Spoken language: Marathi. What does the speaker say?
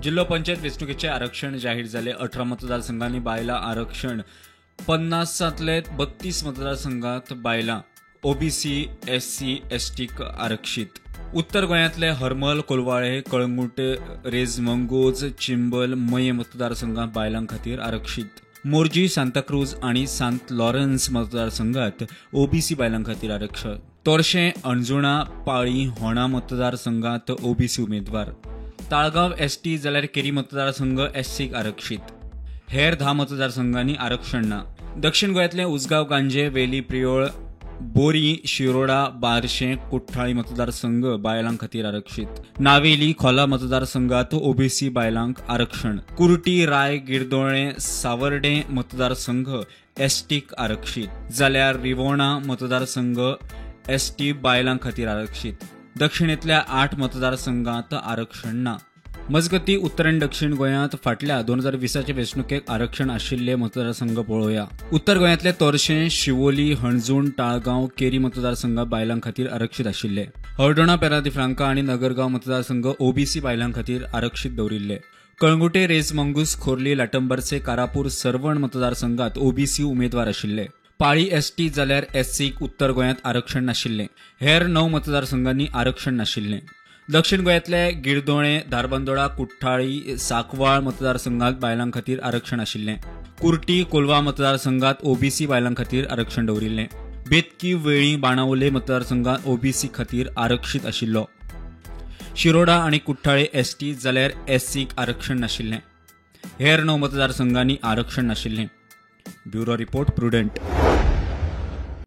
जिल्हा पंचायत वेंचणुकेचे आरक्षण जाहीर झाले. 18 मतदारसंघांनी बायला आरक्षण. 50तले 32 मतदारसंघात बायला ओबीसी, एससी, एसटी आरक्षित. उत्तर गोंयांतले हरमल, कोलवाळे, कळंगुट, रेज मंगोज, चिंबल, मये मतदारसंघात बायलां खातीर आरक्षित. मोर्जी, सांताक्रूज आणि सांत लॉरन्स मतदारसंघात ओबीसी बायलां खातीर आरक्षण. तोरशें, अणजुणा, पाळी, होणा मतदारसंघात ओबीसी उमेदवार. ताळगाव एसटी जाल्यार केरी मतदारसंघ एससीक आरक्षित. हेर 10 मतदारसंघांनी आरक्षण ना. दक्षिण गोंयांतले उसगांव, गांजे, वेली, प्रियोळ, बोरी, शिरोडा, बार्शें, कुठ्ठाळी मतदारसंघ बायलां खातीर आरक्षित. नावेली, खोला मतदारसंघात ओबीसी बायलांक आरक्षण. कुर्टी, राय, गिरदोळे, सावर्डे मतदारसंघ एसटीक आरक्षित. जाल्यार रिवोणा मतदारसंघ एसटी बायलां खातीर आरक्षित. दक्षिणेतल्या 8 मतदारसंघात आरक्षण ना. मजगती उत्तर आनी दक्षिण गोंयांत फाटल्या 2020चे वेंचणुकेक आरक्षण आशिल्ले मतदारसंघ पळोवया. उत्तर गोंयांतले तोरशें, शिवोली, हणजूण, ताळगांव, केरी मतदारसंघ बायलां खातीर आरक्षीत आशिल्ले. हळदोणा, पेरादी फ्रांका आनी नगरगांव मतदारसंघ ओबीसी बायलां खातीर आरक्षीत दवरिल्ले. कळंगुटे, रेज मंगूस, खोर्ली, लाटंबरचे, कारापूर, सरवण मतदारसंघात ओबीसी उमेदवार आशिल्ले. पाळी एसटी जाल्यार एससीक उत्तर गोंयांत आरक्षण नाशिल्ले. हेर 9 मतदारसंघांनी आरक्षण नाशिल्ले. दक्षिण गोंयांतले गिरदोळे, धारबांदोडा, कुठ्ठाळी, साकवाळ मतदारसंघात बायलां खातीर आरक्षण आशिल्ले. कुर्टी, कोलवा मतदारसंघात ओबीसी बायलां खातीर आरक्षण दवरिल्ले. बेतकी, वेळी, बाणावले मतदारसंघात ओबीसी खातीर आरक्षीत आशिल्लो. शिरोडा आनी कुठ्ठाळे एसटी जाल्यार एससीक आरक्षण नाशिल्ले. हेर 9 मतदारसंघांनी आरक्षण नाशिल्ले. Bureau report, prudent.